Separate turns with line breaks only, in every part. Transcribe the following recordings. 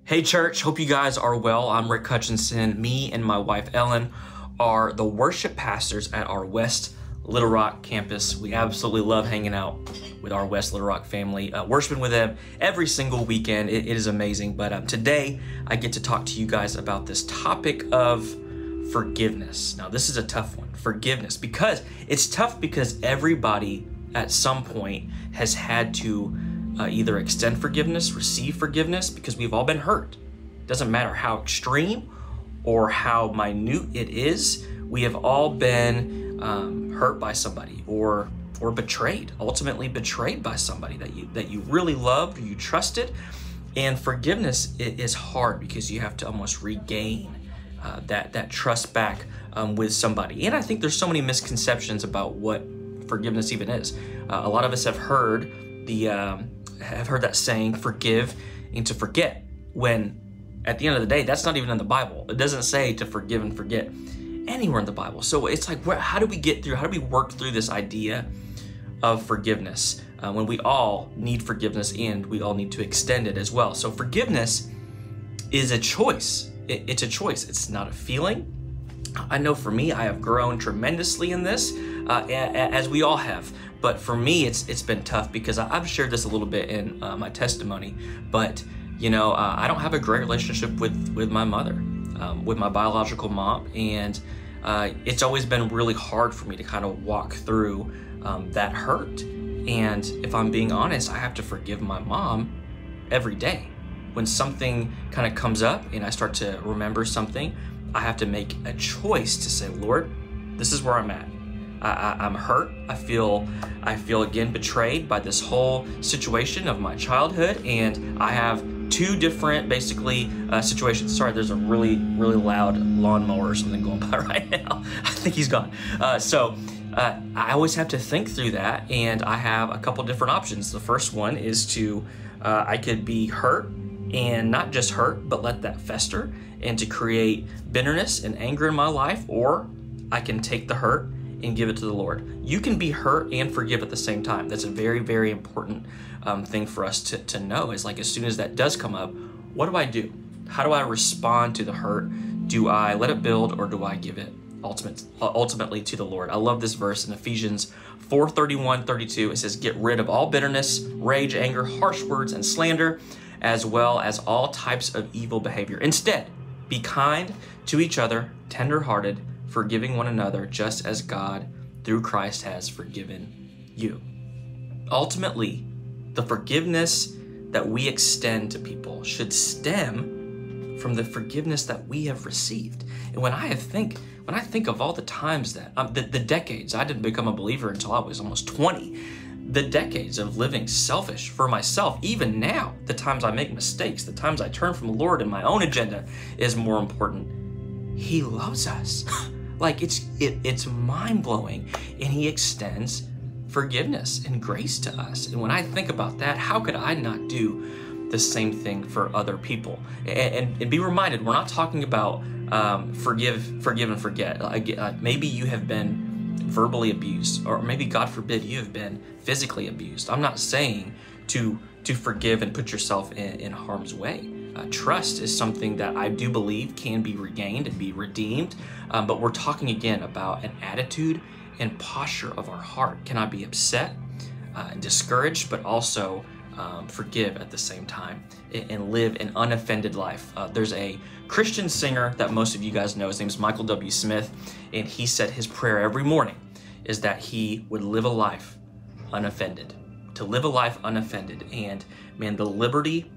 Hey church, hope you guys are well. I'm Rick Hutchinson. Me and my wife Ellen are the worship pastors at our West Little Rock campus. We absolutely love hanging out with our West Little Rock family, worshiping with them every single weekend. It is amazing. But today I get to talk to you guys about this topic of forgiveness. Now this is a tough one, forgiveness, because it's tough because everybody at some point has had to either extend forgiveness, receive forgiveness, because we've all been hurt. Doesn't matter how extreme or how minute it is, we have all been hurt by somebody or betrayed, ultimately betrayed by somebody that you really loved or you trusted. And forgiveness is hard because you have to almost regain that trust back with somebody. And I think there's so many misconceptions about what forgiveness even is. A lot of us have heard that saying, forgive and to forget, when at the end of the day, that's not even in the Bible. It doesn't say to forgive and forget anywhere in the Bible. So it's like, how do we work through this idea of forgiveness when we all need forgiveness and we all need to extend it as well? So forgiveness is a choice. It's a choice. It's not a feeling. I know for me, I have grown tremendously in this, as we all have. But for me, it's been tough because I've shared this a little bit in my testimony. But I don't have a great relationship with my mother, with my biological mom, and it's always been really hard for me to kind of walk through that hurt. And if I'm being honest, I have to forgive my mom every day. When something kind of comes up and I start to remember something, I have to make a choice to say, Lord, this is where I'm at. I'm hurt. I feel again betrayed by this whole situation of my childhood, and I have two different basically situations. Sorry, there's a really loud lawnmower or something going by right now. I think he's gone. So I always have to think through that, and I have a couple different options. The first one is to I could be hurt, and not just hurt, but let that fester and to create bitterness and anger in my life, or I can take the hurt and give it to the Lord. You can be hurt and forgive at the same time. That's a very, very important thing for us to know, is like, as soon as that does come up, what do I do? How do I respond to the hurt? Do I let it build, or do I give it ultimately to the Lord? I love this verse in Ephesians 4:31-32. It says, get rid of all bitterness, rage, anger, harsh words, and slander, as well as all types of evil behavior. Instead, be kind to each other, tender-hearted, forgiving one another, just as God, through Christ, has forgiven you. Ultimately, the forgiveness that we extend to people should stem from the forgiveness that we have received. And when I think of all the times that, the decades, I didn't become a believer until I was almost 20, the decades of living selfish for myself, even now, the times I make mistakes, the times I turn from the Lord and my own agenda is more important. He loves us. Like, it's mind-blowing, and he extends forgiveness and grace to us. And when I think about that, how could I not do the same thing for other people? And be reminded, we're not talking about forgive and forget. Maybe you have been verbally abused, or maybe, God forbid, you have been physically abused. I'm not saying to forgive and put yourself in harm's way. Trust is something that I do believe can be regained and be redeemed, but we're talking again about an attitude and posture of our heart. Can I be upset and discouraged, but also forgive at the same time and live an unoffended life? There's a Christian singer that most of you guys know. His name is Michael W. Smith, and he said his prayer every morning is that he would live a life unoffended, to live a life unoffended. And man, the liberty,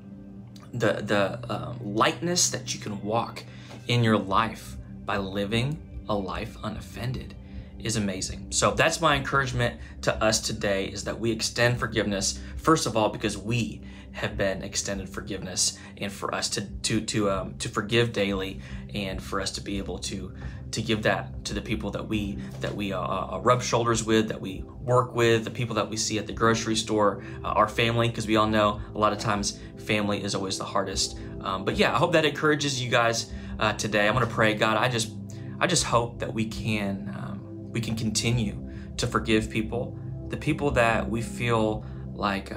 the lightness that you can walk in your life by living a life unoffended is amazing. So that's my encouragement to us today, is that we extend forgiveness, first of all, because we have been extended forgiveness, and for us to forgive daily, and for us to be able to give that to the people that we rub shoulders with, that we work with, the people that we see at the grocery store, our family, because we all know a lot of times family is always the hardest. But yeah, I hope that encourages you guys today. I'm going to pray. God, I just hope that we can continue to forgive people, the people that we feel like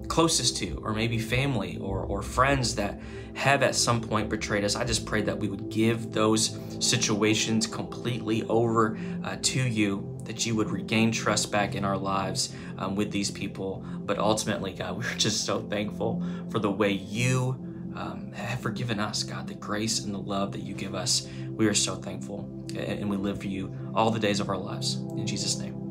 closest to, or maybe family or friends that have at some point betrayed us. I just pray that we would give those situations completely over to you, that you would regain trust back in our lives with these people. But ultimately, God, we're just so thankful for the way you have forgiven us, God, the grace and the love that you give us. We are so thankful, and we live for you all the days of our lives. In Jesus' name.